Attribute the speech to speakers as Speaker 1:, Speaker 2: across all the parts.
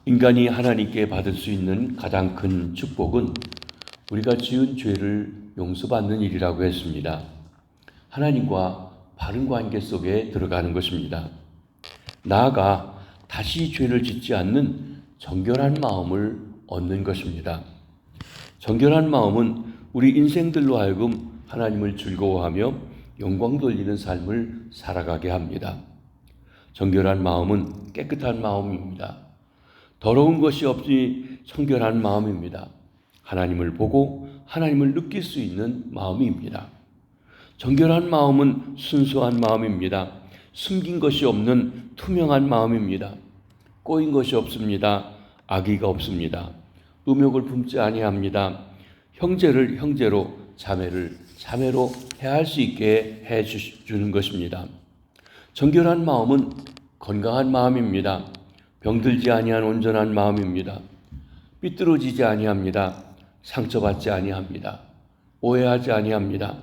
Speaker 1: 인간이 하나님께 받을 수 있는 가장 큰 축복은 우리가 지은 죄를 용서받는 일이라고 했습니다. 하나님과 바른 관계 속에 들어가는 것입니다. 나아가 다시 죄를 짓지 않는 정결한 마음을 얻는 것입니다. 정결한 마음은 우리 인생들로 하여금 하나님을 즐거워하며 영광 돌리는 삶을 살아가게 합니다. 정결한 마음은 깨끗한 마음입니다. 더러운 것이 없이 청결한 마음입니다. 하나님을 보고 하나님을 느낄 수 있는 마음입니다. 정결한 마음은 순수한 마음입니다. 숨긴 것이 없는 투명한 마음입니다. 꼬인 것이 없습니다. 악의가 없습니다. 음욕을 품지 아니합니다. 형제를 형제로, 자매를 자매로 해할 수 있게 해주는 것입니다. 정결한 마음은 건강한 마음입니다. 병들지 아니한 온전한 마음입니다. 삐뚤어지지 아니합니다. 상처받지 아니합니다. 오해하지 아니합니다.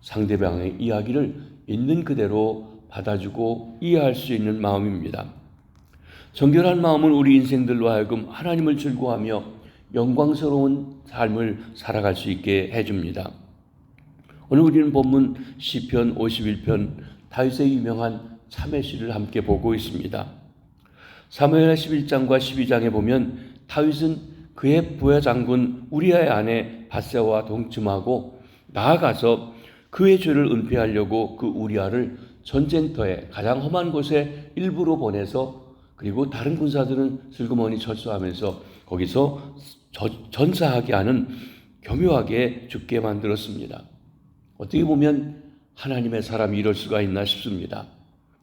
Speaker 1: 상대방의 이야기를 있는 그대로 받아주고 이해할 수 있는 마음입니다. 정결한 마음은 우리 인생들로 하여금 하나님을 즐거워하며 영광스러운 삶을 살아갈 수 있게 해줍니다. 오늘 우리는 본문 시편 51편 다윗의 유명한 참회시를 함께 보고 있습니다. 사무엘 11장과 12장에 보면 다윗은 그의 부하 장군 우리아의 아내 밧세바와 동침하고 나아가서 그의 죄를 은폐하려고 그 우리아를 전쟁터에 가장 험한 곳에 일부러 보내서 그리고 다른 군사들은 슬그머니 철수하면서 거기서 전사하게 하는 교묘하게 죽게 만들었습니다. 어떻게 보면 하나님의 사람이 이럴 수가 있나 싶습니다.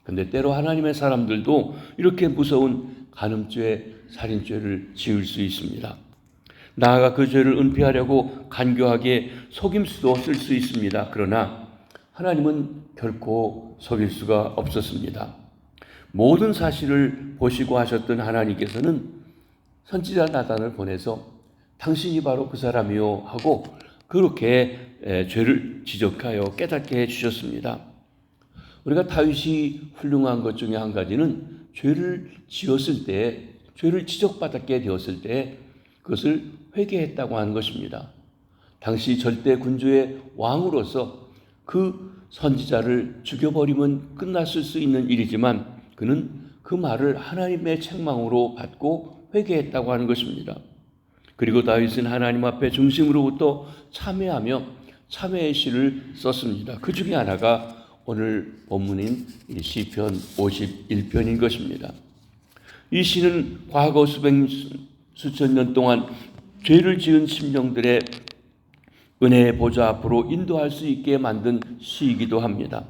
Speaker 1: 근데 때로 하나님의 사람들도 이렇게 무서운 간음죄, 살인죄를 지을 수 있습니다. 나아가 그 죄를 은폐하려고 간교하게 속임수도 쓸 수 있습니다. 그러나 하나님은 결코 속일 수가 없었습니다. 모든 사실을 보시고 하셨던 하나님께서는 선지자 나단을 보내서 당신이 바로 그 사람이요 하고 그렇게 죄를 지적하여 깨닫게 해주셨습니다. 우리가 다윗이 훌륭한 것 중에 한 가지는 죄를 지었을 때, 죄를 지적받게 되었을 때 그것을 회개했다고 하는 것입니다. 당시 절대 군주의 왕으로서 그 선지자를 죽여버리면 끝났을 수 있는 일이지만 그는 그 말을 하나님의 책망으로 받고 회개했다고 하는 것입니다. 그리고 다윗은 하나님 앞에 중심으로부터 참회하며 참회의 시를 썼습니다. 그 중에 하나가 오늘 본문인 시편 51편인 것입니다. 이 시는 과거 수천 년 동안 죄를 지은 심령들의 은혜의 보좌 앞으로 인도할 수 있게 만든 시이기도 합니다.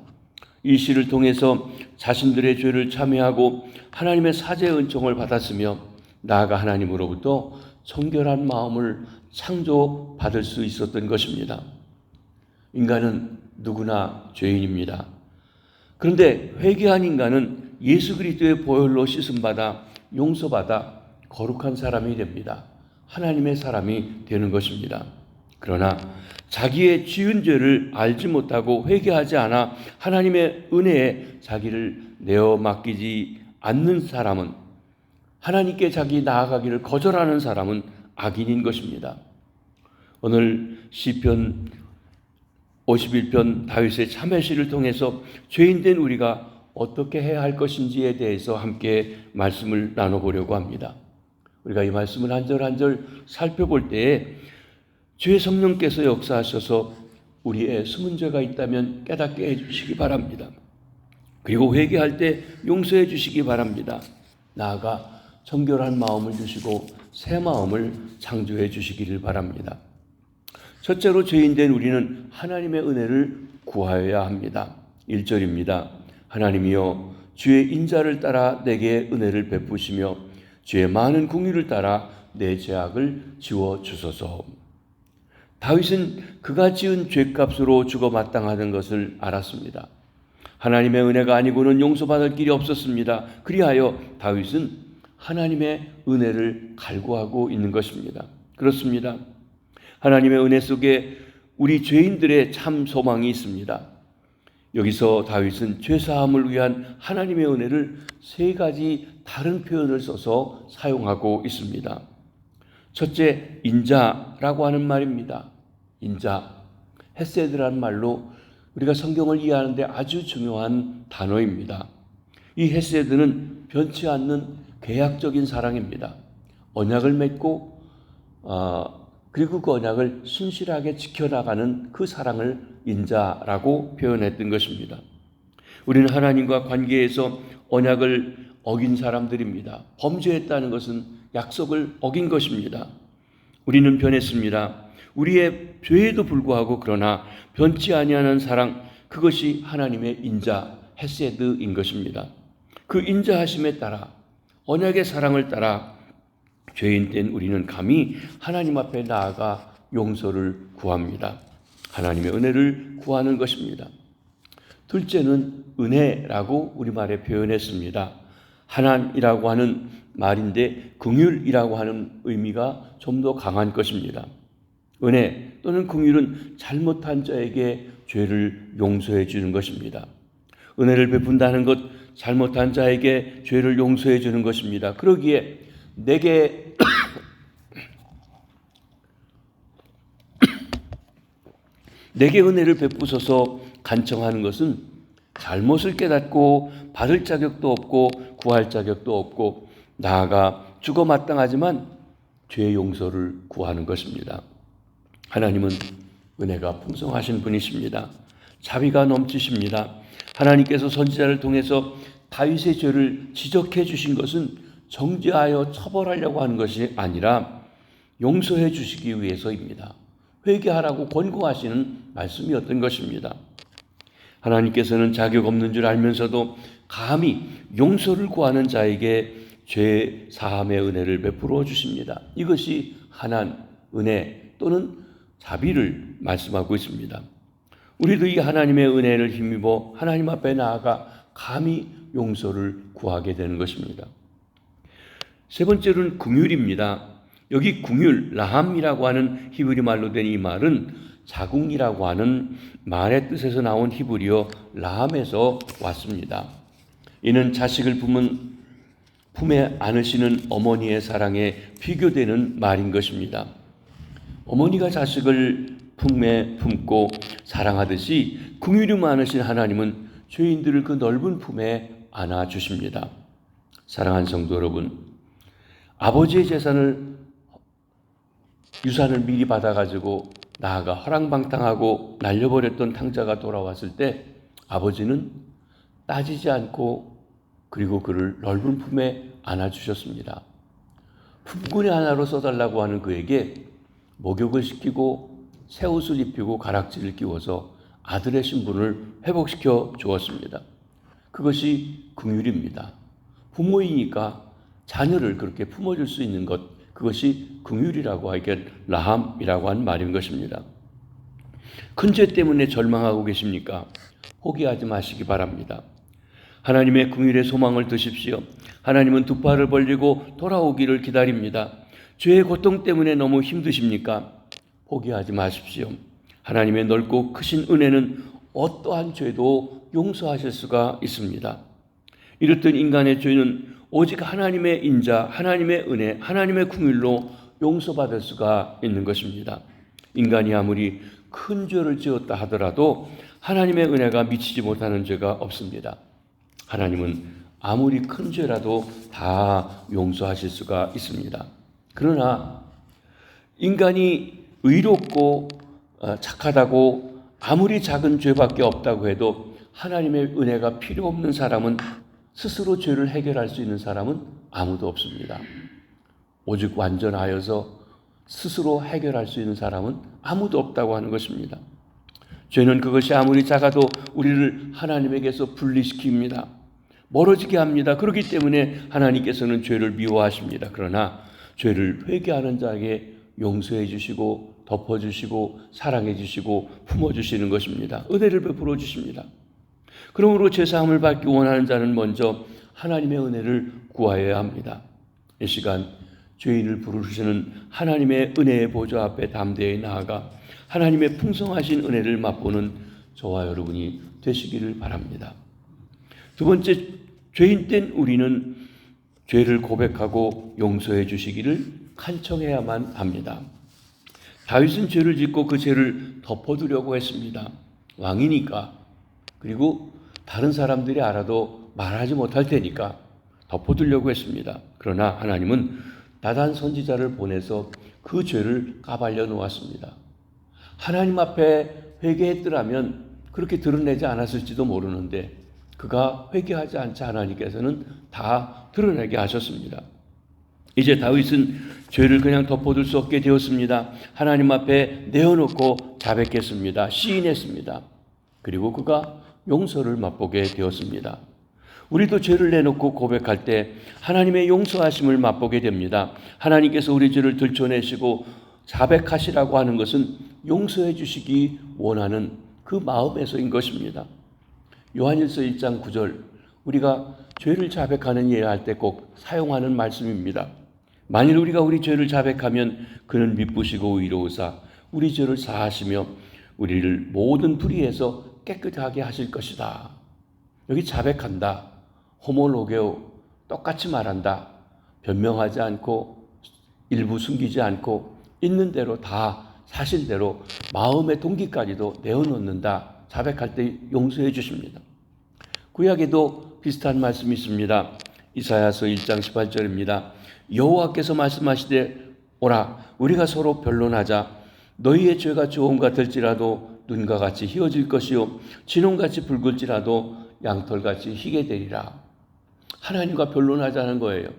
Speaker 1: 이 시를 통해서 자신들의 죄를 참회하고 하나님의 사죄의 은총을 받았으며 나아가 하나님으로부터 정결한 마음을 창조받을 수 있었던 것입니다. 인간은 누구나 죄인입니다. 그런데 회개한 인간은 예수 그리스도의 보혈로 씻음받아 용서받아 거룩한 사람이 됩니다. 하나님의 사람이 되는 것입니다. 그러나 자기의 지은 죄를 알지 못하고 회개하지 않아 하나님의 은혜에 자기를 내어 맡기지 않는 사람은, 하나님께 자기 나아가기를 거절하는 사람은 악인인 것입니다. 오늘 시편 51편 다윗의 참회시를 통해서 죄인된 우리가 어떻게 해야 할 것인지에 대해서 함께 말씀을 나눠보려고 합니다. 우리가 이 말씀을 한 절 한 절 살펴볼 때에 주의 성령께서 역사하셔서 우리의 숨은 죄가 있다면 깨닫게 해주시기 바랍니다. 그리고 회개할 때 용서해 주시기 바랍니다. 나아가 정결한 마음을 주시고 새 마음을 창조해 주시기를 바랍니다. 첫째로 죄인된 우리는 하나님의 은혜를 구하여야 합니다. 1절입니다. 하나님이여 주의 인자를 따라 내게 은혜를 베푸시며 주의 많은 긍휼을 따라 내 죄악을 지워 주소서. 다윗은 그가 지은 죄값으로 죽어 마땅하던 것을 알았습니다. 하나님의 은혜가 아니고는 용서받을 길이 없었습니다. 그리하여 다윗은 하나님의 은혜를 갈구하고 있는 것입니다. 그렇습니다. 하나님의 은혜 속에 우리 죄인들의 참 소망이 있습니다. 여기서 다윗은 죄사함을 위한 하나님의 은혜를 세 가지 다른 표현을 써서 사용하고 있습니다. 첫째, 인자라고 하는 말입니다. 인자, 헤세드라는 말로 우리가 성경을 이해하는데 아주 중요한 단어입니다. 이 헤세드는 변치 않는 계약적인 사랑입니다. 언약을 맺고 그리고 그 언약을 신실하게 지켜나가는 그 사랑을 인자라고 표현했던 것입니다. 우리는 하나님과 관계에서 언약을 어긴 사람들입니다. 범죄했다는 것은 약속을 어긴 것입니다. 우리는 변했습니다. 우리의 죄에도 불구하고 그러나 변치 아니하는 사랑, 그것이 하나님의 인자, 헤세드인 것입니다. 그 인자하심에 따라 언약의 사랑을 따라 죄인 된 우리는 감히 하나님 앞에 나아가 용서를 구합니다. 하나님의 은혜를 구하는 것입니다. 둘째는 은혜라고 우리말에 표현했습니다. 하나님이라고 하는 말인데 긍휼이라고 하는 의미가 좀 더 강한 것입니다. 은혜 또는 긍휼은 잘못한 자에게 죄를 용서해 주는 것입니다. 은혜를 베푼다는 것, 잘못한 자에게 죄를 용서해 주는 것입니다. 그러기에 내게 은혜를 베푸소서 간청하는 것은 잘못을 깨닫고 받을 자격도 없고 구할 자격도 없고 나아가 죽어 마땅하지만 죄 용서를 구하는 것입니다. 하나님은 은혜가 풍성하신 분이십니다. 자비가 넘치십니다. 하나님께서 선지자를 통해서 다윗의 죄를 지적해 주신 것은 정죄하여 처벌하려고 하는 것이 아니라 용서해 주시기 위해서입니다. 회개하라고 권고하시는 말씀이었던 것입니다. 하나님께서는 자격 없는 줄 알면서도 감히 용서를 구하는 자에게 죄 사함의 은혜를 베풀어 주십니다. 이것이 하나님 은혜 또는 자비를 말씀하고 있습니다. 우리도 이 하나님의 은혜를 힘입어 하나님 앞에 나아가 감히 용서를 구하게 되는 것입니다. 세 번째로는 긍휼입니다. 여기 긍휼, 라함이라고 하는 히브리 말로 된 이 말은 자궁이라고 하는 말의 뜻에서 나온 히브리어 라함에서 왔습니다. 이는 자식을 품에 안으시는 어머니의 사랑에 비교되는 말인 것입니다. 어머니가 자식을 품에 품고 사랑하듯이 긍휼이 많으신 하나님은 죄인들을 그 넓은 품에 안아주십니다. 사랑하는 성도 여러분, 아버지의 유산을 미리 받아가지고 나아가 허랑방탕하고 날려버렸던 탕자가 돌아왔을 때 아버지는 따지지 않고 그리고 그를 넓은 품에 안아주셨습니다. 품꾼이 하나로 써달라고 하는 그에게 목욕을 시키고 새 옷을 입히고 가락지를 끼워서 아들의 신분을 회복시켜 주었습니다. 그것이 긍휼입니다. 부모이니까 자녀를 그렇게 품어줄 수 있는 것, 그것이 긍휼이라고 하기에 라함이라고 하는 말인 것입니다. 큰 죄 때문에 절망하고 계십니까? 포기하지 마시기 바랍니다. 하나님의 긍휼의 소망을 드십시오. 하나님은 두 팔을 벌리고 돌아오기를 기다립니다. 죄의 고통 때문에 너무 힘드십니까? 포기하지 마십시오. 하나님의 넓고 크신 은혜는 어떠한 죄도 용서하실 수가 있습니다. 이렇듯 인간의 죄는 오직 하나님의 인자, 하나님의 은혜, 하나님의 긍휼로 용서받을 수가 있는 것입니다. 인간이 아무리 큰 죄를 지었다 하더라도 하나님의 은혜가 미치지 못하는 죄가 없습니다. 하나님은 아무리 큰 죄라도 다 용서하실 수가 있습니다. 그러나 인간이 의롭고 착하다고 아무리 작은 죄밖에 없다고 해도 하나님의 은혜가 필요 없는 사람은, 스스로 죄를 해결할 수 있는 사람은 아무도 없습니다. 오직 완전하여서 스스로 해결할 수 있는 사람은 아무도 없다고 하는 것입니다. 죄는 그것이 아무리 작아도 우리를 하나님에게서 분리시킵니다. 멀어지게 합니다. 그렇기 때문에 하나님께서는 죄를 미워하십니다. 그러나 죄를 회개하는 자에게 용서해 주시고 덮어주시고 사랑해 주시고 품어주시는 것입니다. 은혜를 베풀어 주십니다. 그러므로 죄사함을 받기 원하는 자는 먼저 하나님의 은혜를 구하여야 합니다. 이 시간 죄인을 부르시는 하나님의 은혜의 보좌 앞에 담대히 나아가 하나님의 풍성하신 은혜를 맛보는 저와 여러분이 되시기를 바랍니다. 두 번째, 죄인 된 우리는 죄를 고백하고 용서해 주시기를 간청해야만 합니다. 다윗은 죄를 짓고 그 죄를 덮어두려고 했습니다. 왕이니까, 그리고 다른 사람들이 알아도 말하지 못할 테니까 덮어두려고 했습니다. 그러나 하나님은 나단 선지자를 보내서 그 죄를 까발려 놓았습니다. 하나님 앞에 회개했더라면 그렇게 드러내지 않았을지도 모르는데 그가 회개하지 않자 하나님께서는 다 드러내게 하셨습니다. 이제 다윗은 죄를 그냥 덮어둘 수 없게 되었습니다. 하나님 앞에 내어놓고 자백했습니다. 시인했습니다. 그리고 그가 용서를 맛보게 되었습니다. 우리도 죄를 내놓고 고백할 때 하나님의 용서하심을 맛보게 됩니다. 하나님께서 우리 죄를 들춰내시고 자백하시라고 하는 것은 용서해 주시기 원하는 그 마음에서인 것입니다. 요한일서 1장 9절, 우리가 죄를 자백하는 예할 때 꼭 사용하는 말씀입니다. 만일 우리가 우리 죄를 자백하면 그는 미쁘시고 의로우사 우리 죄를 사하시며 우리를 모든 불의에서 깨끗하게 하실 것이다. 여기 자백한다, 호모로게오, 똑같이 말한다, 변명하지 않고 일부 숨기지 않고 있는 대로 다 사실대로 마음의 동기까지도 내어놓는다. 자백할 때 용서해 주십니다. 구약에도 비슷한 말씀이 있습니다. 이사야서 1장 18절입니다. 여호와께서 말씀하시되 오라 우리가 서로 변론하자. 너희의 죄가 좋은 것 같을지라도 눈과 같이 희어질 것이요 진홍같이 붉을지라도 양털같이 희게 되리라. 하나님과 변론하자는 거예요.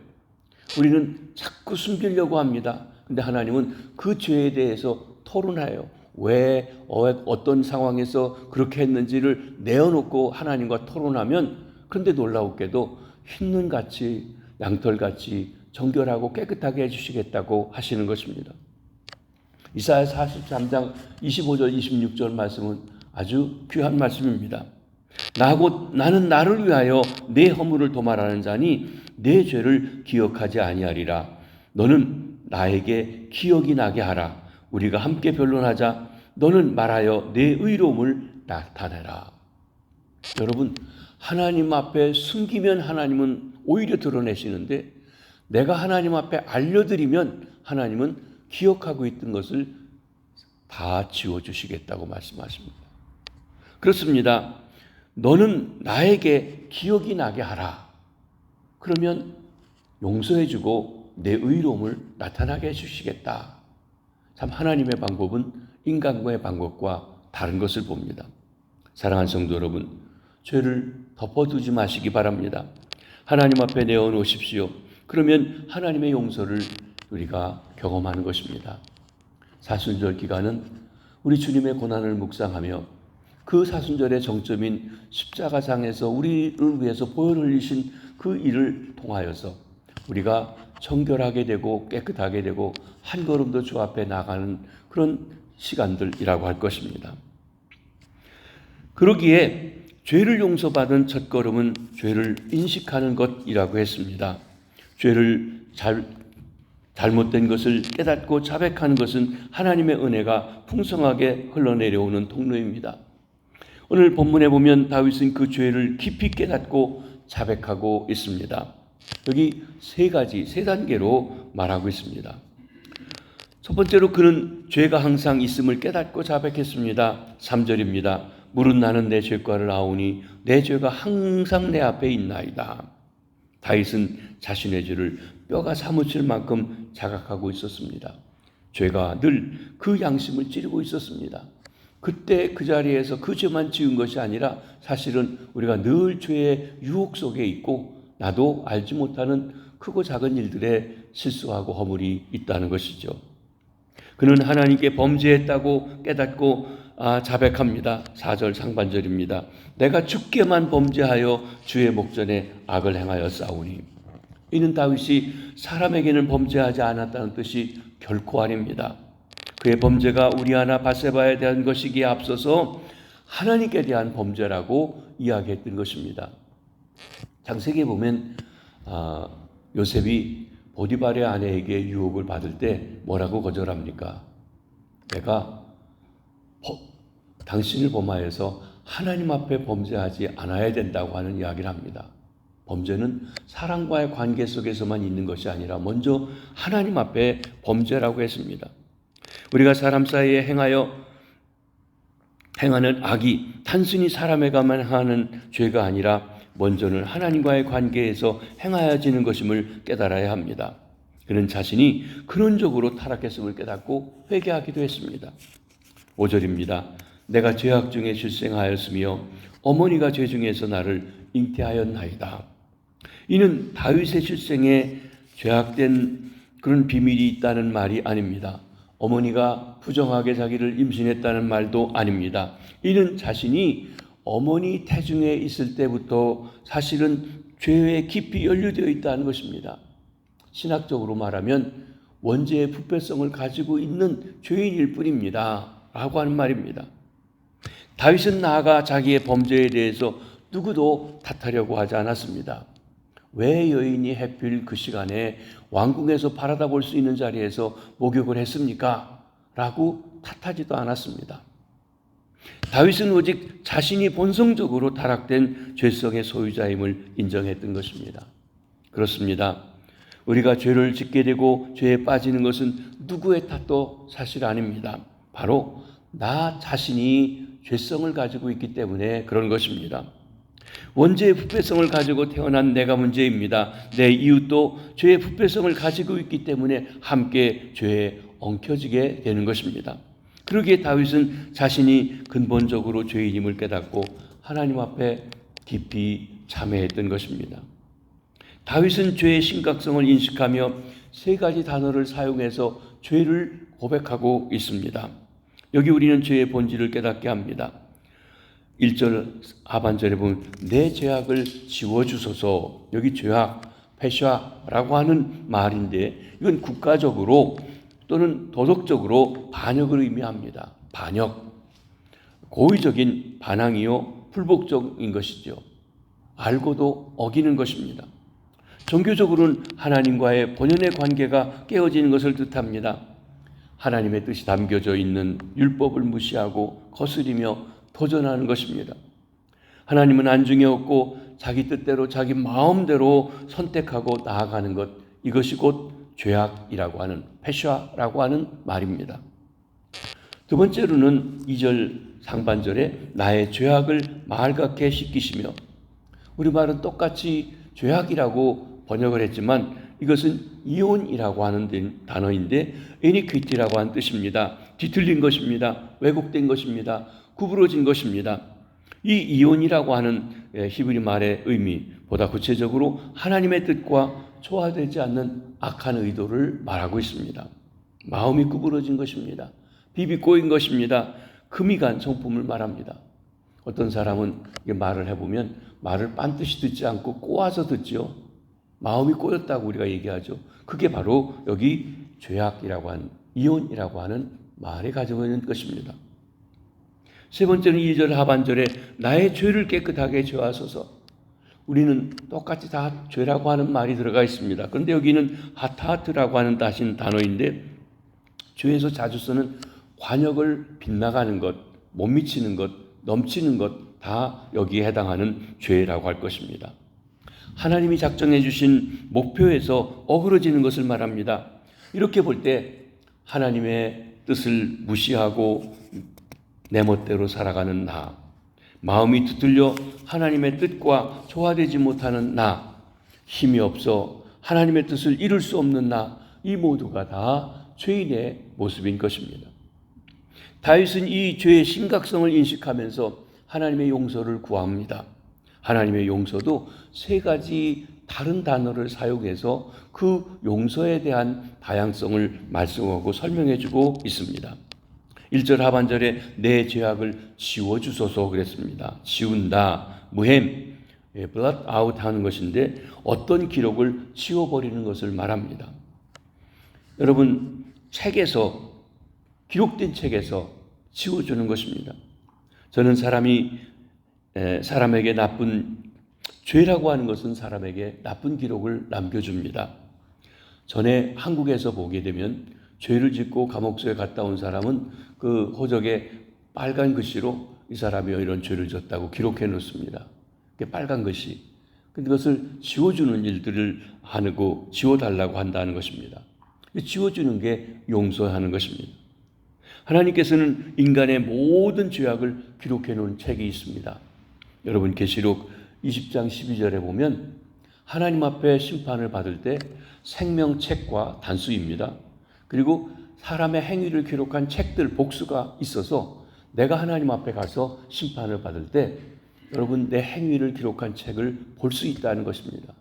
Speaker 1: 우리는 자꾸 숨기려고 합니다. 근데 하나님은 그 죄에 대해서 토론해요. 왜 어떤 상황에서 그렇게 했는지를 내어놓고 하나님과 토론하면, 그런데 놀라웠게도 흰눈같이 양털같이 정결하고 깨끗하게 해주시겠다고 하시는 것입니다. 이사야 43장 25절 26절 말씀은 아주 귀한 말씀입니다. 나는 나를 위하여 내 허물을 도말하는 자니 내 죄를 기억하지 아니하리라. 너는 나에게 기억이 나게 하라. 우리가 함께 변론하자. 너는 말하여 내 의로움을 나타내라. 여러분, 하나님 앞에 숨기면 하나님은 오히려 드러내시는데 내가 하나님 앞에 알려드리면 하나님은 기억하고 있던 것을 다 지워주시겠다고 말씀하십니다. 그렇습니다. 너는 나에게 기억이 나게 하라. 그러면 용서해주고 내 의로움을 나타나게 해주시겠다. 참 하나님의 방법은 인간과의 방법과 다른 것을 봅니다. 사랑하는 성도 여러분, 죄를 덮어두지 마시기 바랍니다. 하나님 앞에 내어놓으십시오. 그러면 하나님의 용서를 우리가 경험하는 것입니다. 사순절 기간은 우리 주님의 고난을 묵상하며 그 사순절의 정점인 십자가상에서 우리를 위해서 보혈 흘리신 그 일을 통하여서 우리가 정결하게 되고 깨끗하게 되고 한 걸음 더 주 앞에 나가는 그런 시간들이라고 할 것입니다. 그러기에 죄를 용서받은 첫걸음은 죄를 인식하는 것이라고 했습니다. 죄를 잘못된 것을 깨닫고 자백하는 것은 하나님의 은혜가 풍성하게 흘러내려오는 통로입니다. 오늘 본문에 보면 다윗은 그 죄를 깊이 깨닫고 자백하고 있습니다. 여기 세 단계로 말하고 있습니다. 첫 번째로 그는 죄가 항상 있음을 깨닫고 자백했습니다. 3절입니다. 물은 나는 내 죄과를 아오니 내 죄가 항상 내 앞에 있나이다. 다윗은 자신의 죄를 뼈가 사무칠 만큼 자각하고 있었습니다. 죄가 늘 그 양심을 찌르고 있었습니다. 그때 그 자리에서 그 죄만 지은 것이 아니라 사실은 우리가 늘 죄의 유혹 속에 있고 나도 알지 못하는 크고 작은 일들에 실수하고 허물이 있다는 것이죠. 그는 하나님께 범죄했다고 깨닫고 자백합니다. 4절 상반절입니다. 내가 주께만 범죄하여 주의 목전에 악을 행하여 싸우니. 이는 다윗이 사람에게는 범죄하지 않았다는 뜻이 결코 아닙니다. 그의 범죄가 우리아나 밧세바에 대한 것이기에 앞서서 하나님께 대한 범죄라고 이야기했던 것입니다. 창세기에 보면 요셉이 보디발의 아내에게 유혹을 받을 때 뭐라고 거절합니까? 내가 당신을 범하여서 하나님 앞에 범죄하지 않아야 된다고 하는 이야기를 합니다. 범죄는 사람과의 관계 속에서만 있는 것이 아니라 먼저 하나님 앞에 범죄라고 했습니다. 우리가 사람 사이에 행하는 악이 단순히 사람에게만 하는 죄가 아니라 먼저는 하나님과의 관계에서 행하여지는 것임을 깨달아야 합니다. 그는 자신이 근원적으로 타락했음을 깨닫고 회개하기도 했습니다. 5절입니다. 내가 죄악 중에 출생하였으며 어머니가 죄 중에서 나를 잉태하였나이다. 이는 다윗의 출생에 죄악된 그런 비밀이 있다는 말이 아닙니다. 어머니가 부정하게 자기를 임신했다는 말도 아닙니다. 이는 자신이 어머니 태중에 있을 때부터 사실은 죄에 깊이 연루되어 있다는 것입니다. 신학적으로 말하면 원죄의 부패성을 가지고 있는 죄인일 뿐입니다. 라고 하는 말입니다. 다윗은 나아가 자기의 범죄에 대해서 누구도 탓하려고 하지 않았습니다. 왜 여인이 하필 그 시간에 왕궁에서 바라다 볼 수 있는 자리에서 목욕을 했습니까? 라고 탓하지도 않았습니다. 다윗은 오직 자신이 본성적으로 타락된 죄성의 소유자임을 인정했던 것입니다. 그렇습니다. 우리가 죄를 짓게 되고 죄에 빠지는 것은 누구의 탓도 사실 아닙니다. 바로 나 자신이 죄성을 가지고 있기 때문에 그런 것입니다. 원죄의 부패성을 가지고 태어난 내가 문제입니다. 내 이웃도 죄의 부패성을 가지고 있기 때문에 함께 죄에 엉켜지게 되는 것입니다. 그러기에 다윗은 자신이 근본적으로 죄인임을 깨닫고 하나님 앞에 깊이 참회했던 것입니다. 다윗은 죄의 심각성을 인식하며 세 가지 단어를 사용해서 죄를 고백하고 있습니다. 여기 우리는 죄의 본질을 깨닫게 합니다. 1절 하반절에 보면 내 죄악을 지워주소서. 여기 죄악, 페샤라고 하는 말인데 이건 국가적으로 또는 도덕적으로 반역을 의미합니다. 반역, 고의적인 반항이요 불복적인 것이죠. 알고도 어기는 것입니다. 종교적으로는 하나님과의 본연의 관계가 깨어지는 것을 뜻합니다. 하나님의 뜻이 담겨져 있는 율법을 무시하고 거스리며 도전하는 것입니다. 하나님은 안중에 없고 자기 뜻대로 자기 마음대로 선택하고 나아가는 것, 이것이 곧 죄악이라고 하는 페샤라고 하는 말입니다. 두 번째로는 2절 상반절에 나의 죄악을 말 같게 씻기시며, 우리말은 똑같이 죄악이라고 번역을 했지만 이것은 이혼이라고 하는 단어인데 iniquity라고 하는 뜻입니다. 뒤틀린 것입니다. 왜곡된 것입니다. 구부러진 것입니다. 이 이혼이라고 하는 히브리 말의 의미보다 구체적으로 하나님의 뜻과 조화되지 않는 악한 의도를 말하고 있습니다. 마음이 구부러진 것입니다. 비비 꼬인 것입니다. 금이 간 성품을 말합니다. 어떤 사람은 말을 해보면 말을 빤듯이 듣지 않고 꼬아서 듣지요. 마음이 꼬였다고 우리가 얘기하죠. 그게 바로 여기 죄악이라고 하는, 이혼이라고 하는 말이 가지고 있는 것입니다. 세 번째는 2절 하반절에 나의 죄를 깨끗하게 죄하소서. 우리는 똑같이 다 죄라고 하는 말이 들어가 있습니다. 그런데 여기는 하타하트라고 하는 단어인데 죄에서 자주 쓰는 관역을 빗나가는 것, 못 미치는 것, 넘치는 것, 다 여기에 해당하는 죄라고 할 것입니다. 하나님이 작정해 주신 목표에서 어그러지는 것을 말합니다. 이렇게 볼 때 하나님의 뜻을 무시하고 내 멋대로 살아가는 나, 마음이 뒤틀려 하나님의 뜻과 조화되지 못하는 나, 힘이 없어 하나님의 뜻을 이룰 수 없는 나, 이 모두가 다 죄인의 모습인 것입니다. 다윗은 이 죄의 심각성을 인식하면서 하나님의 용서를 구합니다. 하나님의 용서도 세 가지 다른 단어를 사용해서 그 용서에 대한 다양성을 말씀하고 설명해 주고 있습니다. 1절 하반절에 내 죄악을 지워주소서 그랬습니다. 지운다, 무햄, blot out 하는 것인데 어떤 기록을 지워버리는 것을 말합니다. 여러분, 책에서, 기록된 책에서 지워주는 것입니다. 저는 사람에게 죄라고 하는 것은 사람에게 나쁜 기록을 남겨줍니다. 전에 한국에서 보게 되면 죄를 짓고 감옥소에 갔다 온 사람은 그 호적에 빨간 글씨로 이 사람이 이런 죄를 졌다고 기록해 놓습니다. 그게 빨간 것이. 근데 그것을 지워주는 일들을 하고 지워달라고 한다는 것입니다. 지워주는 게 용서하는 것입니다. 하나님께서는 인간의 모든 죄악을 기록해 놓은 책이 있습니다. 여러분 계시록 20장 12절에 보면 하나님 앞에 심판을 받을 때 생명책과 단수입니다. 그리고 사람의 행위를 기록한 책들 복수가 있어서 내가 하나님 앞에 가서 심판을 받을 때 여러분 내 행위를 기록한 책을 볼 수 있다는 것입니다.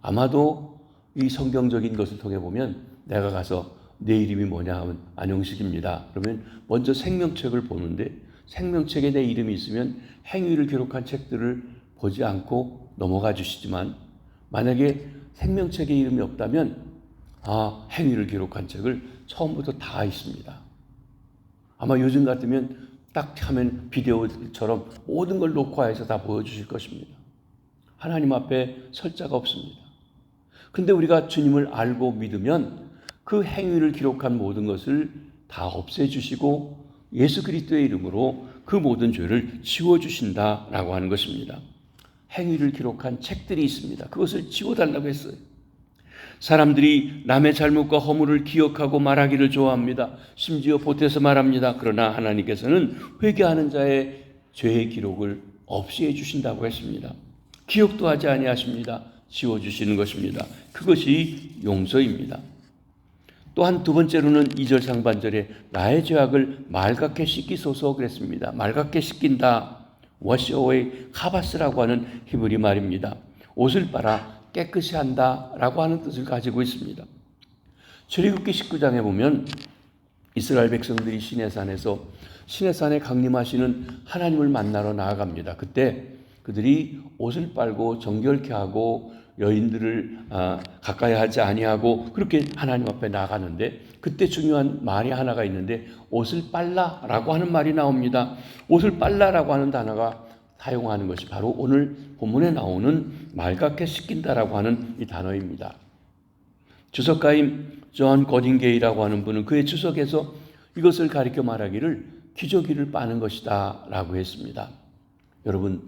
Speaker 1: 아마도 이 성경적인 것을 통해 보면 내가 가서 내 이름이 뭐냐 하면 안용식입니다. 그러면 먼저 생명책을 보는데 생명책에 내 이름이 있으면 행위를 기록한 책들을 보지 않고 넘어가 주시지만 만약에 생명책에 이름이 없다면 행위를 기록한 책을 처음부터 다 있습니다. 아마 요즘 같으면 딱 하면 비디오처럼 모든 걸 녹화해서 다 보여주실 것입니다. 하나님 앞에 설 자가 없습니다. 근데 우리가 주님을 알고 믿으면 그 행위를 기록한 모든 것을 다 없애주시고 예수 그리스도의 이름으로 그 모든 죄를 지워주신다라고 하는 것입니다. 행위를 기록한 책들이 있습니다. 그것을 지워달라고 했어요. 사람들이 남의 잘못과 허물을 기억하고 말하기를 좋아합니다. 심지어 보태서 말합니다. 그러나 하나님께서는 회개하는 자의 죄의 기록을 없이 해주신다고 했습니다. 기억도 하지 아니하십니다. 지워주시는 것입니다. 그것이 용서입니다. 또한 두 번째로는 2절 상반절에 나의 죄악을 맑게 씻기소서 그랬습니다. 맑게 씻긴다. wash away, 카바스라고 하는 히브리 말입니다. 옷을 빨아 깨끗이 한다라고 하는 뜻을 가지고 있습니다. 출애굽기 19장에 보면 이스라엘 백성들이 시내산에 강림하시는 하나님을 만나러 나아갑니다. 그때 그들이 옷을 빨고 정결케 하고 여인들을 가까이 하지 아니하고 그렇게 하나님 앞에 나가는데 그때 중요한 말이 하나가 있는데 옷을 빨라라고 하는 말이 나옵니다. 옷을 빨라라고 하는 단어가 사용하는 것이 바로 오늘 본문에 나오는 맑게 씻긴다라고 하는 이 단어입니다. 주석가인 존 거딩게이라고 하는 분은 그의 주석에서 이것을 가리켜 말하기를 기저귀를 빠는 것이다 라고 했습니다. 여러분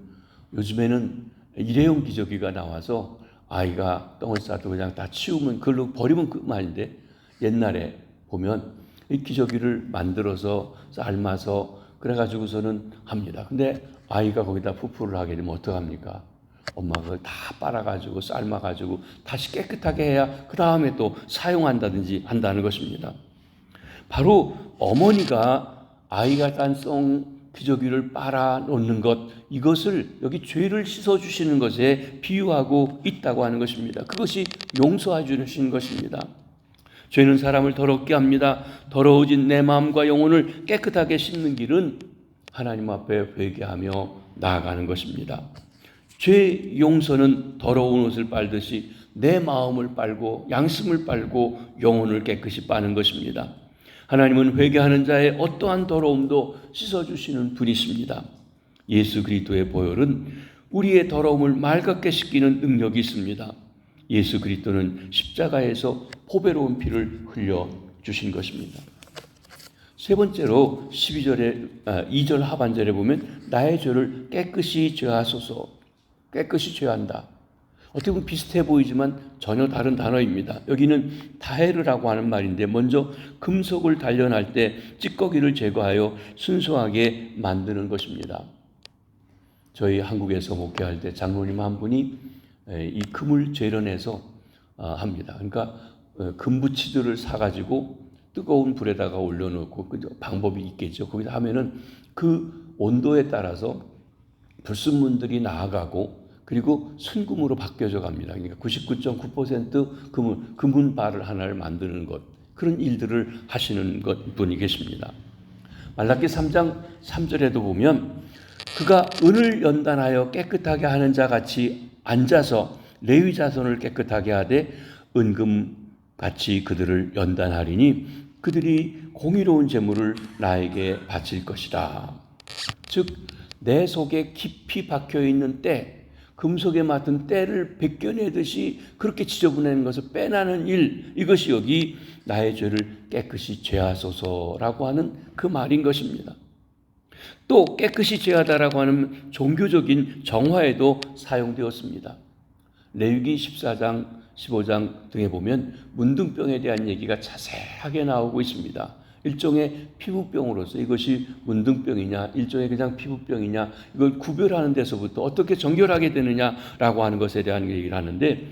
Speaker 1: 요즘에는 일회용 기저귀가 나와서 아이가 똥을 싸도 그냥 다 치우면 그걸로 버리면 그만인데 옛날에 보면 이 기저귀를 만들어서 삶아서 그래가지고서는 합니다. 근데 아이가 거기다 푸푸를 하게 되면 어떡합니까? 엄마가 그걸 다 빨아가지고 삶아가지고 다시 깨끗하게 해야 그 다음에 또 사용한다든지 한다는 것입니다. 바로 어머니가 아이가 딴 기저귀를 빨아 놓는 것, 이것을 여기 죄를 씻어주시는 것에 비유하고 있다고 하는 것입니다. 그것이 용서해 주시는 것입니다. 죄는 사람을 더럽게 합니다. 더러워진 내 마음과 영혼을 깨끗하게 씻는 길은 하나님 앞에 회개하며 나아가는 것입니다. 죄 용서는 더러운 옷을 빨듯이 내 마음을 빨고 양심을 빨고 영혼을 깨끗이 빠는 것입니다. 하나님은 회개하는 자의 어떠한 더러움도 씻어주시는 분이십니다. 예수 그리스도의 보혈은 우리의 더러움을 맑게 씻기는 능력이 있습니다. 예수 그리스도는 십자가에서 보배로운 피를 흘려주신 것입니다. 세 번째로 2절 하반절에 보면 나의 죄를 깨끗이 죄하소서. 깨끗이 죄한다. 어떻게 보면 비슷해 보이지만 전혀 다른 단어입니다. 여기는 다헤르라고 하는 말인데 먼저 금속을 단련할 때 찌꺼기를 제거하여 순수하게 만드는 것입니다. 저희 한국에서 목회할 때 장로님 한 분이 이 금을 재련해서 합니다. 그러니까 금부치들을 사가지고 뜨거운 불에다가 올려놓고 그 방법이 있겠죠. 거기다 하면은 그 온도에 따라서 불순물들이 나아가고 그리고 순금으로 바뀌어져 갑니다. 그러니까 99.9% 금은발을 하나를 만드는 것, 그런 일들을 하시는 분이 계십니다. 말라기 3장 3절에도 보면 그가 은을 연단하여 깨끗하게 하는 자 같이 앉아서 레위 자손을 깨끗하게 하되 은금같이 그들을 연단하리니 그들이 공의로운 제물을 나에게 바칠 것이라. 즉 내 속에 깊이 박혀있는 때, 금속에 맡은 때를 벗겨내듯이 그렇게 지저분한 것을 빼나는 일, 이것이 여기 나의 죄를 깨끗이 죄하소서라고 하는 그 말인 것입니다. 또 깨끗이 제하다라고 하는 종교적인 정화에도 사용되었습니다. 레위기 14장, 15장 등에 보면 문둥병에 대한 얘기가 자세하게 나오고 있습니다. 일종의 피부병으로서 이것이 문둥병이냐, 일종의 그냥 피부병이냐, 이걸 구별하는 데서부터 어떻게 정결하게 되느냐라고 하는 것에 대한 얘기를 하는데,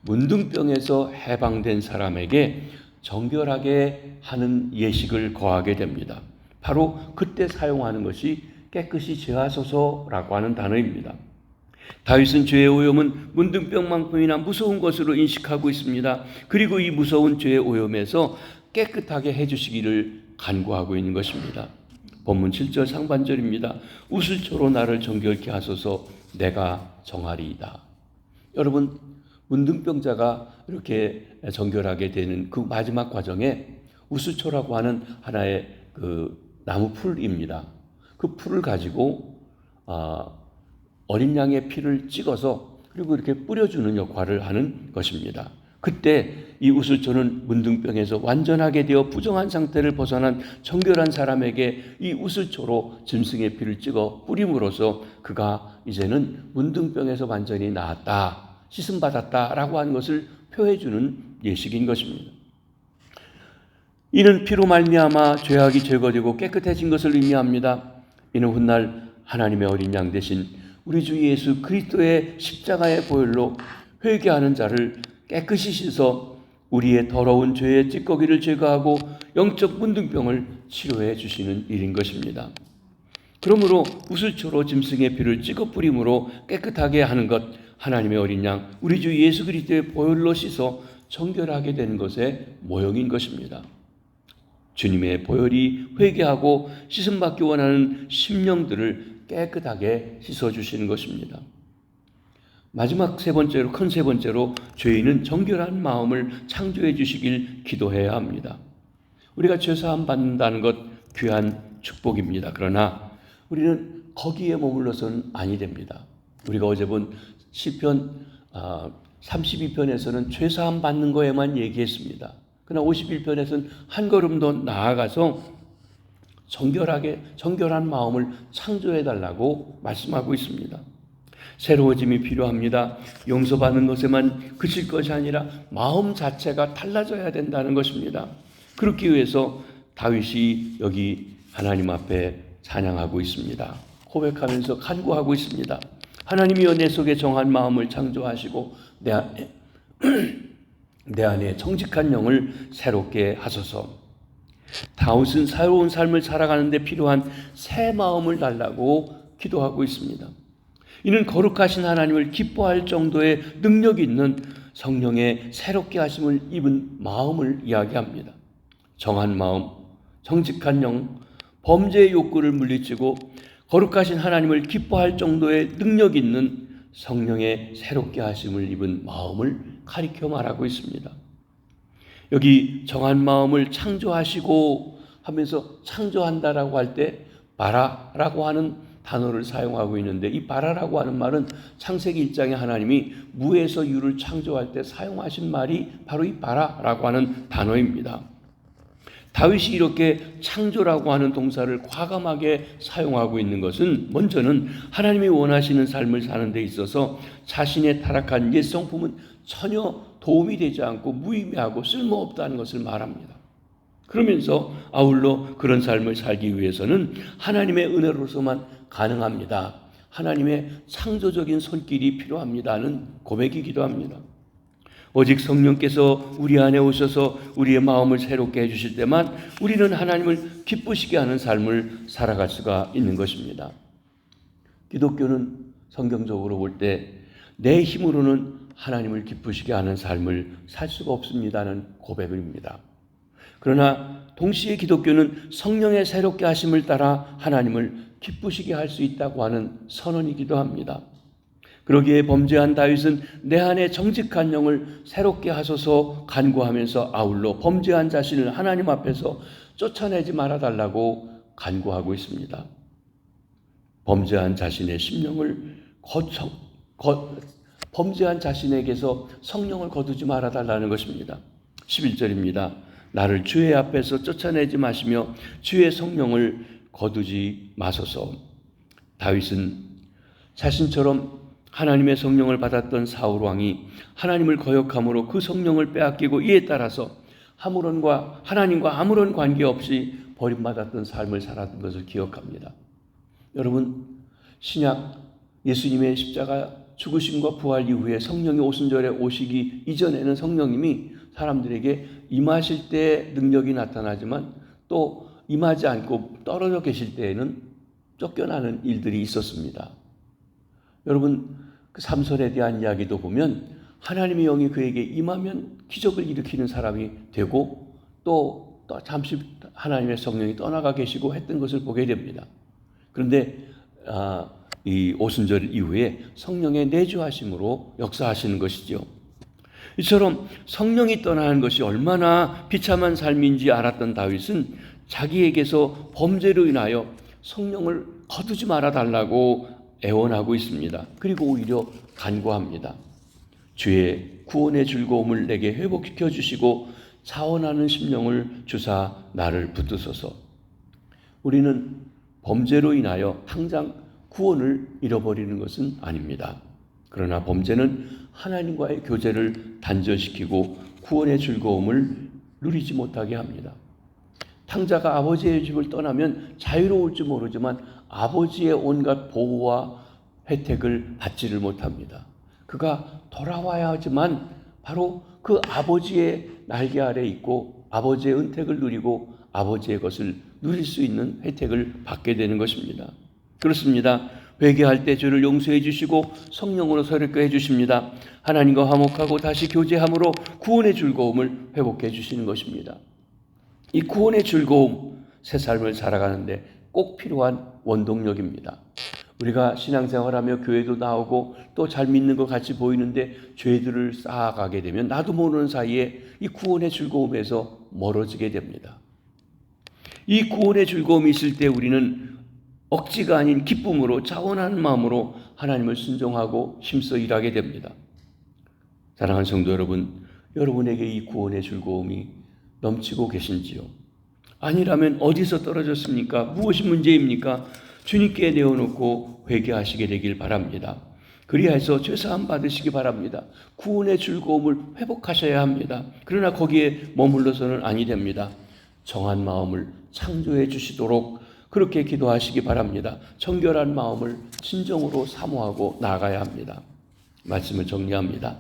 Speaker 1: 문둥병에서 해방된 사람에게 정결하게 하는 예식을 거하게 됩니다. 바로 그때 사용하는 것이 깨끗이 제하소서라고 하는 단어입니다. 다윗은 죄의 오염은 문둥병만큼이나 무서운 것으로 인식하고 있습니다. 그리고 이 무서운 죄의 오염에서 깨끗하게 해주시기를 간구하고 있는 것입니다. 본문 7절 상반절입니다. 우슬초로 나를 정결케 하소서, 내가 정하리이다. 여러분, 문둥병자가 이렇게 정결하게 되는 그 마지막 과정에 우슬초라고 하는 하나의 그 나무 풀입니다. 그 풀을 가지고 어린 양의 피를 찍어서 그리고 이렇게 뿌려주는 역할을 하는 것입니다. 그때 이 우슬초는 문둥병에서 완전하게 되어 부정한 상태를 벗어난 정결한 사람에게 이 우슬초로 짐승의 피를 찍어 뿌림으로써 그가 이제는 문둥병에서 완전히 나았다, 씻음받았다라고 하는 것을 표해주는 예식인 것입니다. 이는 피로 말미암아 죄악이 제거되고 깨끗해진 것을 의미합니다. 이는 훗날 하나님의 어린 양 대신 우리 주 예수 그리스도의 십자가의 보혈로 회개하는 자를 깨끗이 씻어 우리의 더러운 죄의 찌꺼기를 제거하고 영적 문둥병을 치료해 주시는 일인 것입니다. 그러므로 우슬초로 짐승의 피를 찍어 뿌림으로 깨끗하게 하는 것, 하나님의 어린 양 우리 주 예수 그리스도의 보혈로 씻어 정결하게 되는 것의 모형인 것입니다. 주님의 보혈이 회개하고 씻음받기 원하는 심령들을 깨끗하게 씻어주시는 것입니다. 마지막 큰 세 번째로 죄인은 정결한 마음을 창조해 주시길 기도해야 합니다. 우리가 죄사함 받는다는 것 귀한 축복입니다. 그러나 우리는 거기에 머물러서는 아니 됩니다. 우리가 어제 본 시편 32편에서는 죄사함 받는 거에만 얘기했습니다. 그러나 51편에서는 한 걸음 더 나아가서 정결한 마음을 창조해 달라고 말씀하고 있습니다. 새로워짐이 필요합니다. 용서받는 것에만 그칠 것이 아니라 마음 자체가 달라져야 된다는 것입니다. 그렇기 위해서 다윗이 여기 하나님 앞에 찬양하고 있습니다. 고백하면서 간구하고 있습니다. 하나님이여 내 속에 정한 마음을 창조하시고 내 안에 정직한 영을 새롭게 하소서. 다윗은 새로운 삶을 살아가는 데 필요한 새 마음을 달라고 기도하고 있습니다. 이는 거룩하신 하나님을 기뻐할 정도의 능력이 있는 성령의 새롭게 하심을 입은 마음을 이야기합니다. 정한 마음, 정직한 영, 범죄의 욕구를 물리치고 거룩하신 하나님을 기뻐할 정도의 능력 있는 성령의 새롭게 하심을 입은 마음을 가리켜 말하고 있습니다. 여기 정한 마음을 창조하시고 하면서 창조한다라고 할 때 바라라고 하는 단어를 사용하고 있는데, 이 바라라고 하는 말은 창세기 1장에 하나님이 무에서 유를 창조할 때 사용하신 말이 바로 이 바라라고 하는 단어입니다. 다윗이 이렇게 창조라고 하는 동사를 과감하게 사용하고 있는 것은 먼저는 하나님이 원하시는 삶을 사는 데 있어서 자신의 타락한 옛 성품은 전혀 도움이 되지 않고 무의미하고 쓸모없다는 것을 말합니다. 그러면서 아울러 그런 삶을 살기 위해서는 하나님의 은혜로서만 가능합니다. 하나님의 창조적인 손길이 필요합니다는 고백이기도 합니다. 오직 성령께서 우리 안에 오셔서 우리의 마음을 새롭게 해주실 때만 우리는 하나님을 기쁘시게 하는 삶을 살아갈 수가 있는 것입니다. 기독교는 성경적으로 볼 때 내 힘으로는 하나님을 기쁘시게 하는 삶을 살 수가 없습니다는 고백입니다. 그러나 동시에 기독교는 성령의 새롭게 하심을 따라 하나님을 기쁘시게 할 수 있다고 하는 선언이기도 합니다. 그러기에 범죄한 다윗은 내 안에 정직한 영을 새롭게 하소서 간구하면서 아울러 범죄한 자신을 하나님 앞에서 쫓아내지 말아달라고 간구하고 있습니다. 범죄한 자신의 심령을 범죄한 자신에게서 성령을 거두지 말아달라는 것입니다. 11절입니다. 나를 주의 앞에서 쫓아내지 마시며 주의 성령을 거두지 마소서. 다윗은 자신처럼 하나님의 성령을 받았던 사울 왕이 하나님을 거역함으로 그 성령을 빼앗기고 이에 따라서 하나님과 아무런 관계없이 버림받았던 삶을 살았던 것을 기억합니다. 여러분, 신약 예수님의 십자가 죽으심과 부활 이후에 성령이 오순절에 오시기 이전에는 성령님이 사람들에게 임하실 때 능력이 나타나지만 또 임하지 않고 떨어져 계실 때에는 쫓겨나는 일들이 있었습니다. 여러분, 그 삼손에 대한 이야기도 보면 하나님의 영이 그에게 임하면 기적을 일으키는 사람이 되고 또 잠시 하나님의 성령이 떠나가 계시고 했던 것을 보게 됩니다. 그런데 이 오순절 이후에 성령의 내주하심으로 역사하시는 것이죠. 이처럼 성령이 떠나는 것이 얼마나 비참한 삶인지 알았던 다윗은 자기에게서 범죄로 인하여 성령을 거두지 말아달라고 애원하고 있습니다. 그리고 오히려 간구합니다. 주의 구원의 즐거움을 내게 회복시켜 주시고 자원하는 심령을 주사 나를 붙드소서. 우리는 범죄로 인하여 당장 구원을 잃어버리는 것은 아닙니다. 그러나 범죄는 하나님과의 교제를 단절시키고 구원의 즐거움을 누리지 못하게 합니다. 탕자가 아버지의 집을 떠나면 자유로울지 모르지만 아버지의 온갖 보호와 혜택을 받지를 못합니다. 그가 돌아와야 하지만 바로 그 아버지의 날개 아래 있고 아버지의 은택을 누리고 아버지의 것을 누릴 수 있는 혜택을 받게 되는 것입니다. 그렇습니다. 회개할 때 죄를 용서해 주시고 성령으로 새롭게 해 주십니다. 하나님과 화목하고 다시 교제함으로 구원의 즐거움을 회복해 주시는 것입니다. 이 구원의 즐거움, 새 삶을 살아가는데 꼭 필요한 원동력입니다. 우리가 신앙생활하며 교회도 나오고 또 잘 믿는 것 같이 보이는데 죄들을 쌓아가게 되면 나도 모르는 사이에 이 구원의 즐거움에서 멀어지게 됩니다. 이 구원의 즐거움이 있을 때 우리는 억지가 아닌 기쁨으로 자원하는 마음으로 하나님을 순종하고 힘써 일하게 됩니다. 사랑하는 성도 여러분, 여러분에게 이 구원의 즐거움이 넘치고 계신지요? 아니라면 어디서 떨어졌습니까? 무엇이 문제입니까? 주님께 내어놓고 회개하시게 되길 바랍니다. 그리하여서 죄사함 받으시기 바랍니다. 구원의 즐거움을 회복하셔야 합니다. 그러나 거기에 머물러서는 아니 됩니다. 정한 마음을 창조해 주시도록 그렇게 기도하시기 바랍니다. 정결한 마음을 진정으로 사모하고 나아가야 합니다. 말씀을 정리합니다.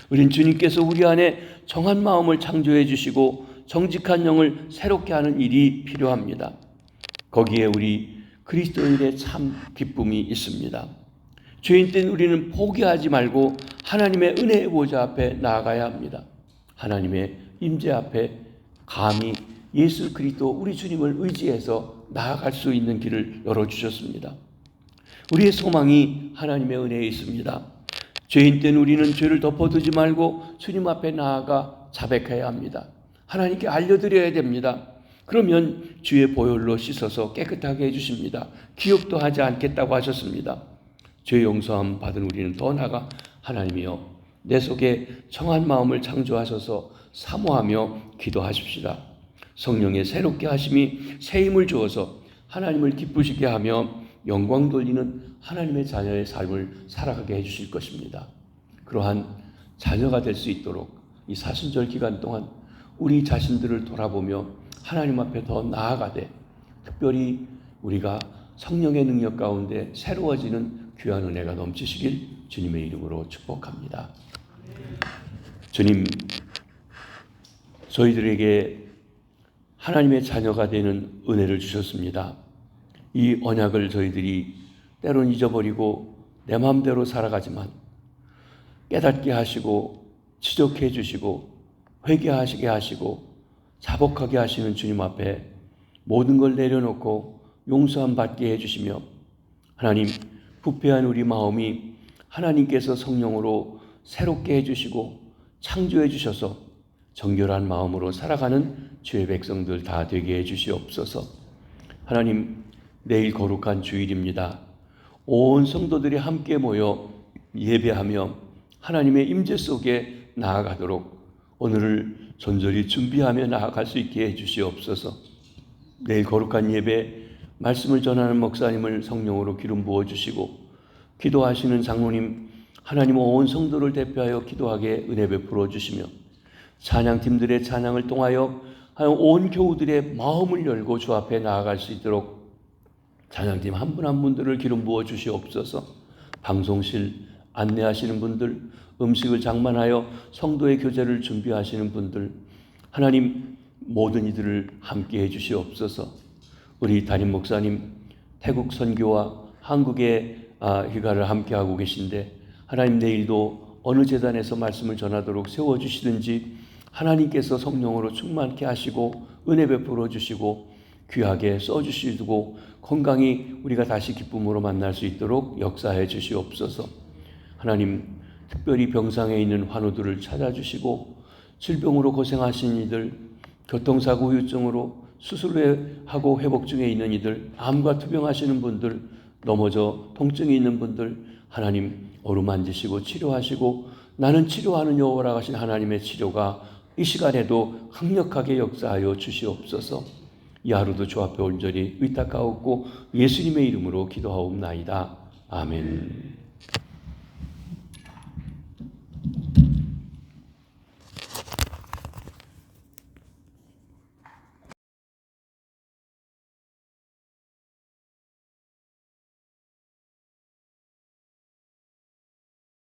Speaker 1: 우린 주님께서 우리 안에 정한 마음을 창조해 주시고 정직한 영을 새롭게 하는 일이 필요합니다. 거기에 우리 그리스도인의 참 기쁨이 있습니다. 죄인 된 우리는 포기하지 말고 하나님의 은혜의 보좌 앞에 나아가야 합니다. 하나님의 임재 앞에 감히 예수 그리스도 우리 주님을 의지해서 나아갈 수 있는 길을 열어주셨습니다. 우리의 소망이 하나님의 은혜에 있습니다. 죄인 된 우리는 죄를 덮어두지 말고 주님 앞에 나아가 자백해야 합니다. 하나님께 알려드려야 됩니다. 그러면 주의 보혈로 씻어서 깨끗하게 해주십니다. 기억도 하지 않겠다고 하셨습니다. 죄 용서함 받은 우리는 더 나아가 하나님이여 내 속에 정한 마음을 창조하셔서 사모하며 기도하십시다. 성령의 새롭게 하심이 새 힘을 주어서 하나님을 기쁘시게 하며 영광 돌리는 하나님의 자녀의 삶을 살아가게 해주실 것입니다. 그러한 자녀가 될 수 있도록 이 사순절 기간 동안 우리 자신들을 돌아보며 하나님 앞에 더 나아가되 특별히 우리가 성령의 능력 가운데 새로워지는 귀한 은혜가 넘치시길 주님의 이름으로 축복합니다. 주님, 저희들에게 하나님의 자녀가 되는 은혜를 주셨습니다. 이 언약을 저희들이 때론 잊어버리고 내 마음대로 살아가지만 깨닫게 하시고 지적해 주시고 회개하시게 하시고 자복하게 하시는 주님 앞에 모든 걸 내려놓고 용서함 받게 해주시며 하나님 부패한 우리 마음이 하나님께서 성령으로 새롭게 해주시고 창조해 주셔서 정결한 마음으로 살아가는 주의 백성들 다 되게 해주시옵소서. 하나님, 내일 거룩한 주일입니다. 온 성도들이 함께 모여 예배하며 하나님의 임재 속에 나아가도록 오늘을 존전히 준비하며 나아갈 수 있게 해주시옵소서. 내일 거룩한 예배 말씀을 전하는 목사님을 성령으로 기름 부어주시고 기도하시는 장로님 하나님 온 성도를 대표하여 기도하게 은혜 베풀어 주시며 찬양팀들의 찬양을 통하여 온 교우들의 마음을 열고 주 앞에 나아갈 수 있도록 찬양팀 한 분 한 분들을 기름 부어 주시옵소서. 방송실 안내하시는 분들, 음식을 장만하여 성도의 교제를 준비하시는 분들 하나님 모든 이들을 함께 해 주시옵소서. 우리 담임 목사님 태국 선교와 한국의 휴가를 함께하고 계신데 하나님 내일도 어느 재단에서 말씀을 전하도록 세워주시든지 하나님께서 성령으로 충만케 하시고 은혜 베풀어 주시고 귀하게 써주시고 건강히 우리가 다시 기쁨으로 만날 수 있도록 역사해 주시옵소서. 하나님 특별히 병상에 있는 환우들을 찾아주시고 질병으로 고생하신 이들, 교통사고 후유증으로 수술하고 회복 중에 있는 이들, 암과 투병하시는 분들, 넘어져 통증이 있는 분들 하나님 어루만지시고 치료하시고 나는 치료하는 여호와라 하신 하나님의 치료가 이 시간에도 강력하게 역사하여 주시옵소서. 이 하루도 주 앞에 온전히 의탁하옵고 예수님의 이름으로 기도하옵나이다. 아멘.